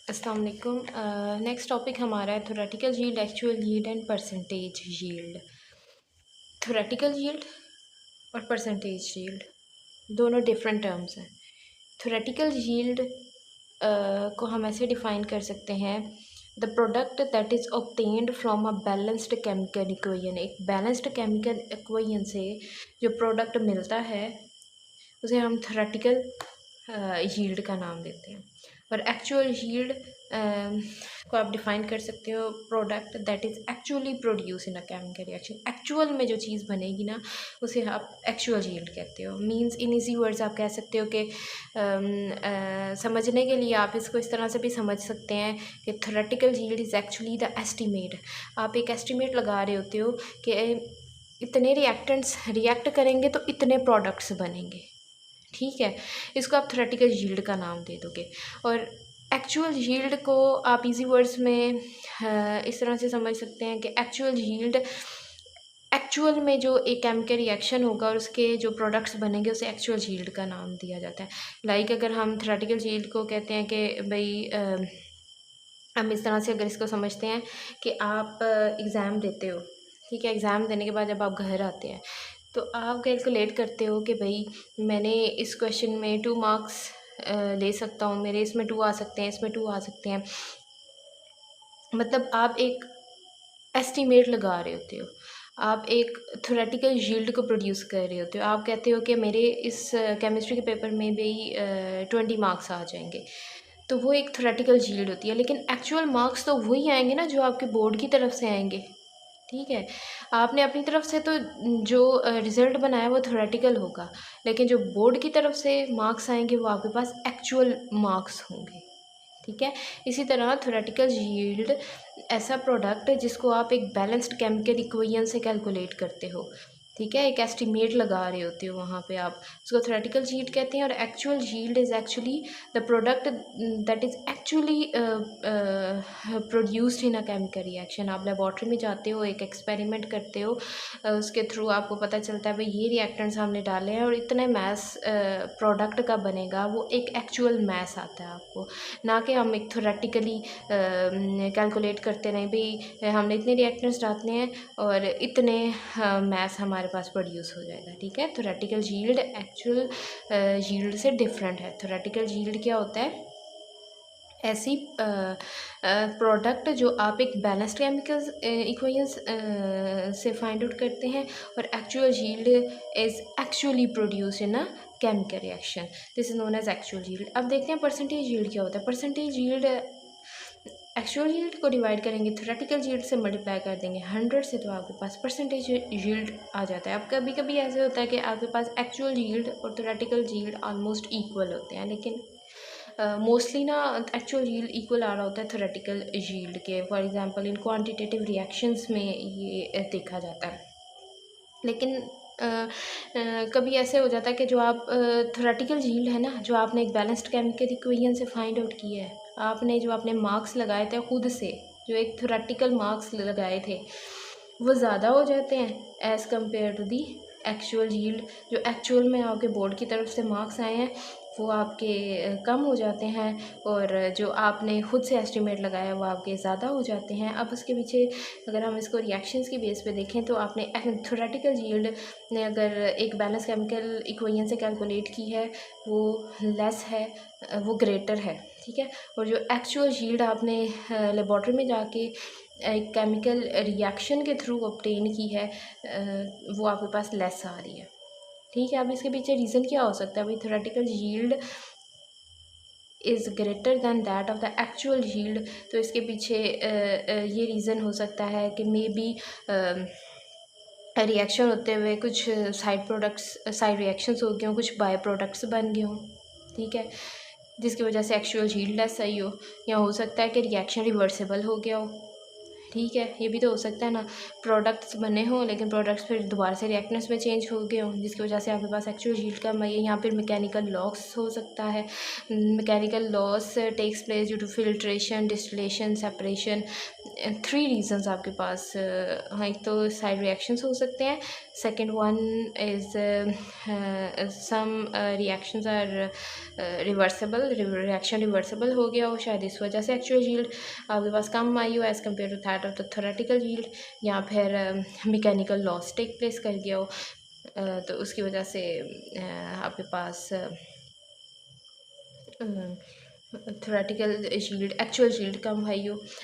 अस्सलाम वालेकुम। Next topic हमारा है theoretical yield, actual yield and percentage yield. Theoretical yield और परसेंटेज यील्ड दोनों डिफरेंट टर्म्स हैं। थ्योरेटिकल यील्ड को हम ऐसे डिफ़ाइन कर सकते हैं, the product that is obtained from a balanced chemical equation. एक बैलेंस्ड केमिकल इक्वेशन से जो प्रोडक्ट मिलता है उसे हम थ्योरेटिकल यील्ड का नाम देते हैं। और एक्चुअल यील्ड को आप डिफ़ाइन कर सकते हो, product that is actually produce in a chemical reaction. Actual में जो चीज़ बनेगी ना उसे आप एक्चुअल यील्ड कहते हो। मींस इन इजी वर्ड्स आप कह सकते हो कि समझने के लिए आप इसको इस तरह से भी समझ सकते हैं कि theoretical yield is actually the estimate. आप एक एस्टीमेट लगा रहे होते हो कि इतने रिएक्टेंट्स रिएक्ट करेंगे तो इतने प्रोडक्ट्स बनेंगे, ठीक है। इसको आप थ्योरेटिकल यील्ड का नाम दे दोगे। और एक्चुअल यील्ड को आप इजी वर्ड्स में इस तरह से समझ सकते हैं कि एक्चुअल यील्ड, एक्चुअल में जो एक केमिकल रिएक्शन होगा और उसके जो प्रोडक्ट्स बनेंगे उसे एक्चुअल यील्ड का नाम दिया जाता है। लाइक अगर हम थ्योरेटिकल यील्ड को कहते हैं कि भाई हम इस तरह से अगर इसको समझते हैं कि आप एग्ज़ाम देते हो, ठीक है। एग्ज़ाम देने के बाद जब आप घर आते हैं तो आप कैलकुलेट करते हो कि भाई मैंने इस क्वेश्चन में 2 मार्क्स ले सकता हूँ, मेरे इसमें 2 आ सकते हैं, इसमें 2 आ सकते हैं। मतलब आप एक एस्टीमेट लगा रहे होते हो, आप एक थ्योरेटिकल यील्ड को प्रोड्यूस कर रहे होते हो। आप कहते हो कि मेरे इस केमिस्ट्री के पेपर में भी 20 मार्क्स आ जाएंगे, तो वो एक थ्योरेटिकल यील्ड होती है। लेकिन एक्चुअल मार्क्स तो वही आएंगे ना जो आपके बोर्ड की तरफ से आएंगे, ठीक है। आपने अपनी तरफ से तो जो रिज़ल्ट बनाया वो थ्योरेटिकल होगा, लेकिन जो बोर्ड की तरफ से मार्क्स आएंगे वो आपके पास एक्चुअल मार्क्स होंगे, ठीक है। इसी तरह थ्योरेटिकल यील्ड ऐसा प्रोडक्ट है जिसको आप एक बैलेंस्ड केमिकल इक्वेशन से कैलकुलेट करते हो, ठीक है। एक एस्टीमेट लगा रहे होते हो वहाँ पे, आप उसको थ्योरेटिकल यील्ड कहते हैं। और actual yield is actually the product that is actually produced in a chemical reaction. आप लेबॉर्ट्री में जाते हो, एक एक्सपेरिमेंट करते हो, उसके थ्रू आपको पता चलता है भाई ये रिएक्टेंट्स हमने डाले हैं और इतने मैस प्रोडक्ट का बनेगा, वो एक एक्चुअल मैस आता है आपको, ना कि हम एक थ्योरेटिकली कैलकुलेट करते रहें भाई हमने इतने रिएक्टेंट्स डालने हैं और इतने मैस हमारे पास प्रोड्यूस हो जाएगा, ठीक है। थ्योरेटिकल यील्ड एक्चुअल यील्ड से डिफरेंट है। थ्योरेटिकल यील्ड क्या होता है? ऐसी प्रोडक्ट जो आप एक बैलेंस्ड केमिकल्स इक्वेशंस से फाइंड आउट करते हैं, और actual yield is actually produce in a chemical reaction, this is known as actual yield. अब देखते हैं परसेंटेज यील्ड क्या होता है। परसेंटेज यील्ड, एक्चुअल यील्ड को डिवाइड करेंगे थ्योरेटिकल यील्ड से, मल्टीप्लाई कर देंगे 100 से, तो आपके पास परसेंटेज यील्ड आ जाता है। अब कभी कभी ऐसे होता है कि आपके पास एक्चुअल यील्ड और थ्योरेटिकल यील्ड ऑलमोस्ट इक्वल होते हैं, लेकिन मोस्टली ना एक्चुअल यील्ड इक्वल आ रहा होता है थ्योरेटिकल यील्ड के। For example in quantitative reactions में ये देखा जाता है। लेकिन कभी ऐसे हो जाता है कि जो आप थ्योरेटिकल यील्ड है ना, जो आपने एक बैलेंस्ड केमिकल इक्वेशन से फाइंड आउट किया है, आपने जो अपने मार्क्स लगाए थे खुद से, जो एक थ्योरेटिकल मार्क्स लगाए थे, वो ज़्यादा हो जाते हैं as compare to the actual yield. जो एक्चुअल में आपके बोर्ड की तरफ से मार्क्स आए हैं वो आपके कम हो जाते हैं, और जो आपने खुद से एस्टिमेट लगाया वो आपके ज़्यादा हो जाते हैं। अब उसके पीछे अगर हम इसको रिएक्शंस की बेस पे देखें तो आपने थ्योरेटिकल यील्ड ने अगर एक बैलेंस केमिकल इक्वेशन से कैलकुलेट की है वो लेस है, वो ग्रेटर है, ठीक है। और जो एक्चुअल यील्ड आपने लेबॉर्ट्री में जाके एक केमिकल रिएक्शन के थ्रू ऑब्टेन की है वो आपके पास लेस आ रही है, ठीक है। अब इसके पीछे रीज़न क्या हो सकता है? भाई theoretical yield is greater than that of the actual yield, तो इसके पीछे ये रीज़न हो सकता है कि मे बी रिएक्शन होते हुए कुछ साइड प्रोडक्ट्स, साइड रिएक्शंस हो गए हों, कुछ बाय प्रोडक्ट्स बन गए हों, ठीक है, जिसकी वजह से एक्चुअल यील्ड लेस आई हो। या हो सकता है कि रिएक्शन रिवर्सिबल हो गया हो, ठीक है, ये भी तो हो सकता है ना, प्रोडक्ट्स बने हों लेकिन प्रोडक्ट्स फिर दोबारा से रिएक्टेंट्स में चेंज हो गए हों, जिसकी वजह से आपके पास एक्चुअल यील्ड कम आई है। यहाँ पर मैकेनिकल लॉस हो सकता है। Mechanical loss takes place due to filtration, distillation, separation. 3 reasons आपके पास हाँ, एक तो साइड रिएक्शंस हो सकते हैं। Second one is some reactions are reversible, reaction reversible हो गया हो, शायद इस वजह से एक्चुअल यील्ड आपके पास कम आई हो as compare to that of the theoretical yield, या फिर मैकेनिकल लॉस टेक प्लेस कर गया हो, तो उसकी वजह से आपके पास थ्योरेटिकल यील्ड एक्चुअल यील्ड कम आई हो।